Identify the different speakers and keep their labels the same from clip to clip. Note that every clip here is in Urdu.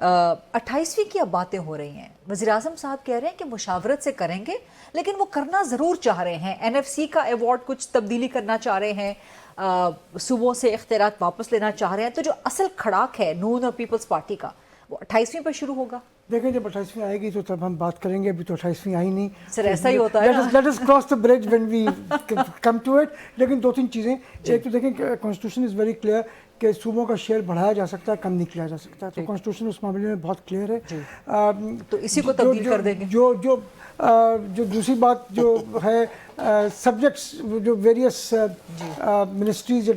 Speaker 1: 28ویں کی اب باتیں ہو رہی ہیں. وزیراعظم صاحب کہہ رہے ہیں کہ مشاورت سے کریں گے، لیکن وہ کرنا ضرور چاہ رہے ہیں. NFC کا ایوارڈ کچھ تبدیلی کرنا چاہ رہے ہیں، صوبوں سے اختیارات واپس لینا چاہ رہے ہیں. تو جو اصل کھڑاک ہے نون اور پیپلز پارٹی کا وہ 28ویں پہ شروع ہوگا.
Speaker 2: دیکھیں جب 28ویں آئے گی تو تب ہم بات کریں گے. ابھی تو 28ویں آئی نہیں.
Speaker 1: سر ایسا ہی ہوتا ہے نا.
Speaker 2: Let us cross the bridge when we come to it. لیکن دو تین چیزیں. ایک تو دیکھیں کانسٹیٹیوشن از ویری کلیئر کہ صوبوں کا شیئر بڑھایا جا سکتا ہے، کم نہیں کیا جا سکتا. تو کانسٹیٹیوشن اس معاملے میں بہت کلیئر ہے.
Speaker 1: تو اسی کو تبدیل کر دیں گے.
Speaker 2: جو دوسری بات جو ہے سبجیکٹس جو ویریس منسٹریز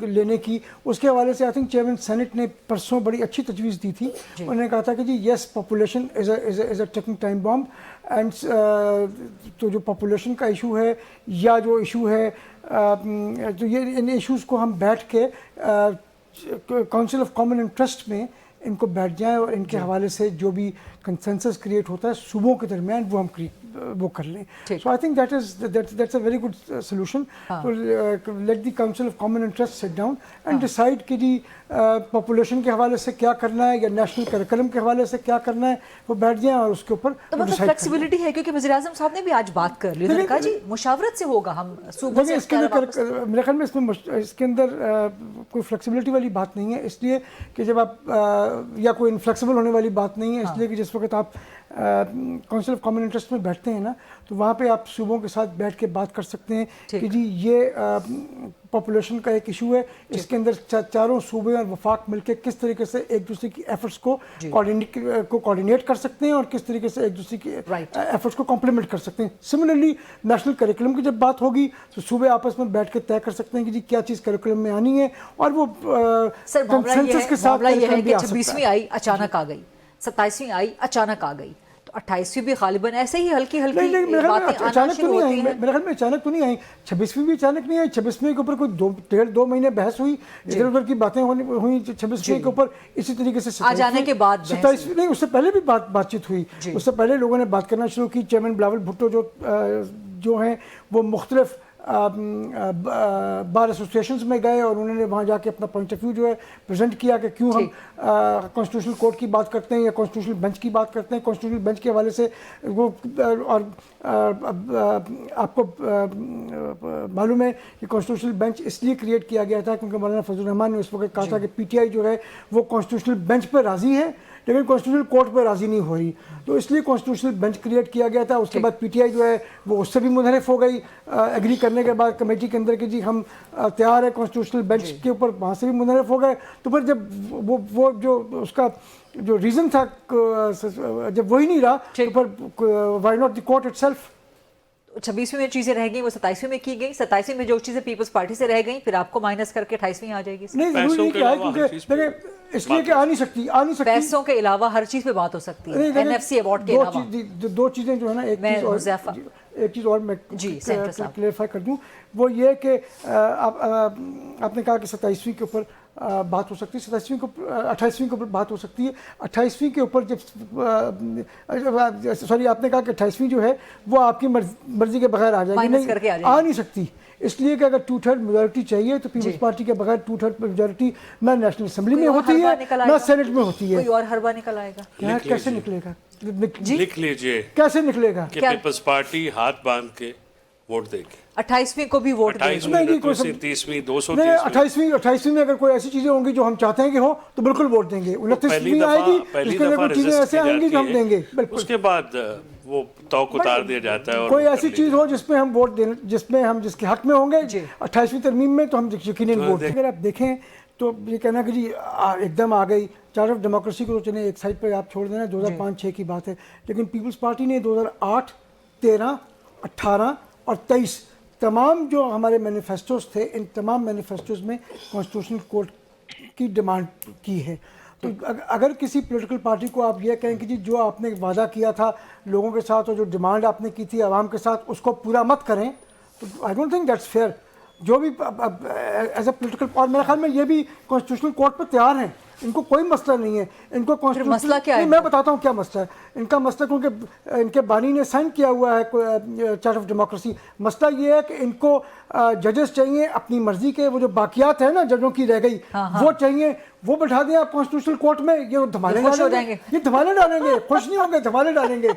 Speaker 2: لینے کی، اس کے حوالے سے آئی تھنک چیئرمین سینٹ نے پرسوں بڑی اچھی تجویز دی تھی. انہوں نے کہا تھا کہ جی yes population is a ticking time bomb and تو جو پاپولیشن کا ایشو ہے یا جو ایشو ہے تو یہ ان ایشوز کو ہم بیٹھ کے کونسل آف کامن انٹرسٹ میں ان کو بیٹھ جائیں اور ان کے حوالے سے جو بھی کنسنسس کریٹ ہوتا ہے صوبوں کے درمیان وہ ہم وہ کر لیں. So I think that's a very good solution. Let the council of common interest sit down and decide کہ جی پاپولیشن کے حوالے سے کیا کرنا ہے یا نیشنل کریکولم کے حوالے سے کیا کرنا ہے، وہ بیٹھ جائیں اور اس کے اوپر
Speaker 1: فلیکسیبلٹی ہے. کیونکہ وزیراعظم صاحب نے بھی آج بات کر لی، انہوں نے کہا جی مشاورت سے ہوگا. ہم صوبوں سے
Speaker 2: میرے خیال میں اس کے اندر کوئی فلیکسیبلٹی والی بات نہیں ہے، اس لیے کہ جب آپ یا کوئی انفلیکسیبل ہونے والی بات نہیں ہے، اس لیے کہ جس وقت آپ کونسل آف کامن انٹرسٹ میں بیٹھتے ہیں نا تو وہاں پہ آپ صوبوں کے ساتھ بیٹھ کے بات کر سکتے ہیں کہ جی یہ پاپولیشن کا ایک ایشو ہے، اس کے اندر چاروں صوبے اور وفاق مل کے کس طریقے سے ایک دوسرے کی ایفرٹس کو کوآرڈینیٹ کر سکتے ہیں اور کس طریقے سے ایک دوسرے کی ایفرٹس کو کمپلیمنٹ کر سکتے ہیں. سملرلی نیشنل کریکولم کی جب بات ہوگی تو صوبے آپس میں بیٹھ کے طے کر سکتے ہیں کہ جی کیا چیز کریکولم میں آنی ہے اور وہ کنسنسس کے ساتھ.
Speaker 1: 26ویں آئی اچانک آ گئی، 27ویں آئی اچانک آ گئی، 28ویں بھی غالباً ایسے ہی ہلکی باتیں آنا شروع ہوتی ہیں.
Speaker 2: میرے خیال میں اچانک تو نہیں آئی. 26ویں بھی اچانک نہیں آئی. 26ویں کے اوپر کوئی 1.5-2 مہینے بحث ہوئی، ادھر ادھر کی باتیں ہوئی 26ویں کے اوپر. اسی طریقے سے
Speaker 1: آ جانے کے بعد
Speaker 2: 27ویں نہیں، اس سے پہلے بھی بات چیت ہوئی. اس سے پہلے لوگوں نے بات کرنا شروع کی. چیئرمین بلاول بھٹو جو ہیں وہ مختلف بار ایسوسیشنز میں گئے اور انہوں نے وہاں جا کے اپنا پوائنٹ آف ویو جو ہے پریزنٹ کیا کہ کیوں ہم کانسٹیٹیوشنل کورٹ کی بات کرتے ہیں یا کانسٹیٹیوشنل بینچ کی بات کرتے ہیں. کانسٹیٹیوشنل بینچ کے حوالے سے وہ اور آپ کو معلوم ہے کہ کانسٹیٹیوشنل بینچ اس لیے کریٹ کیا گیا تھا کیونکہ مولانا فضل الرحمان نے اس وقت کہا تھا کہ PTI جو ہے وہ کانسٹیٹیوشنل بینچ پہ راضی ہے لیکن کانسٹیٹیوشنل کورٹ پہ راضی نہیں ہو رہی، تو اس لیے کانسٹیٹیوشنل بینچ کریٹ کیا گیا تھا. اس کے بعد PTI جو ہے وہ اس سے بھی منحرف ہو گئی ایگری کرنے کے بعد کمیٹی کے اندر کہ جی ہم تیار ہے کانسٹیٹیوشنل بینچ کے اوپر، وہاں سے بھی منحرف ہو گئے. تو پھر جب وہ جو اس کا جو ریزن تھا جب وہی نہیں رہا تو پھر why not the court itself.
Speaker 1: 26ویں میں چیزیں رہ گئیں وہ 27ویں میں کی گئی. 27ویں میں جو چیزیں پیپلز پارٹی سے رہ گئیں پھر آپ کو مائنس کر کے 28ویں آ جائے گی.
Speaker 2: نہیں ضروری نہیں کہ آئے کیونکہ اس لیے کہ آ نہیں سکتی.
Speaker 1: پیسوں کے علاوہ ہر چیز پہ بات ہو سکتی ہے. NFC ایوارڈ کے علاوہ
Speaker 2: دو چیزیں جو ہے نا، ایک چیز اور میں کلیئرفائی کر دوں، وہ یہ کہ آپ نے کہا کہ 27ویں کے اوپر بات ہو سکتی ہے، 28ویں کے اوپر بات ہو سکتی ہے. 28ویں کے اوپر جب سوری آپ نے کہا کہ 28ویں جو ہے وہ آپ کی مرضی کے بغیر آ جائے گی. نہیں، آ نہیں سکتی، اس لیے کہ اگر 2/3 میجورٹی چاہیے تو پیپلز پارٹی کے بغیر 2/3 میجورٹی نہ نیشنل اسمبلی میں ہوتی ہے نہ سینٹ میں ہوتی ہے.
Speaker 1: کوئی اور حربہ نکل آئے گا.
Speaker 2: کیسے نکلے گا؟
Speaker 3: لکھ لیجئے
Speaker 2: کیسے نکلے گا
Speaker 3: کہ پیپلز پارٹی ہاتھ باندھ کے ووٹ دے گی.
Speaker 1: 28ویں کو بھی ووٹ دے گی.
Speaker 3: 28ویں
Speaker 2: 28ویں میں اگر کوئی ایسی چیزیں ہوں گی جو ہم چاہتے ہیں کہ ہو تو بالکل ووٹ دیں گے. 29ویں آئے گی اس کے اندر کوئی چیزیں ایسے آئیں گی جو ہم دیں گے.
Speaker 3: اس کے بعد وہ توق اتار دیا جاتا ہے اور
Speaker 2: کوئی ایسی چیز ہو جس میں ہم ووٹ دیں، جس میں ہم جس کے حق میں ہوں گے 28ویں ترمیم میں تو ہم یقیناً ووٹ. اگر آپ دیکھیں تو یہ کہنا کہ جی ایک دم آ گئی چارٹر آف ڈیموکریسی کو، تو چلیں ایک سائڈ پہ آپ چھوڑ دینا، 2005-6 کی بات ہے. لیکن پیپلز پارٹی نے 2008 13 18 اور 23 تمام جو ہمارے مینیفیسٹوز تھے، ان تمام مینیفیسٹوز میں کانسٹیٹیوشنل کورٹ کی ڈیمانڈ کی ہے. تو اگر کسی پولیٹیکل پارٹی کو آپ یہ کہیں کہ جی جو آپ نے وعدہ کیا تھا لوگوں کے ساتھ اور جو ڈیمانڈ آپ نے کی تھی عوام کے ساتھ اس کو پورا مت کریں، تو I don't think that's fair. جو بھی ایز اے پولیٹیکل، اور میرے خیال میں یہ بھی کانسٹیٹیوشنل کورٹ پہ تیار ہیں، ان کو کوئی مسئلہ نہیں ہے. ان کو
Speaker 1: مسئلہ کیا ہے؟
Speaker 2: میں بتاتا ہوں کیا مسئلہ ہے ان کا. مسئلہ کیونکہ ان کے بانی نے سائن کیا ہوا ہے چارٹر آف ڈیموکریسی. مسئلہ یہ ہے کہ ان کو ججز چاہیے اپنی مرضی کے، وہ جو باقیات ہیں نا ججوں کی رہ گئی وہ چاہیے، وہ بٹھا دیں آپ کانسٹیٹیوشنل کورٹ میں، یہ دھمالے
Speaker 1: خوش ہو
Speaker 2: ڈالیں
Speaker 1: جائیں
Speaker 2: گے، یہ دھمالے ڈالیں گے، خوش نہیں ہوں گے، دھمالے ڈالیں گے.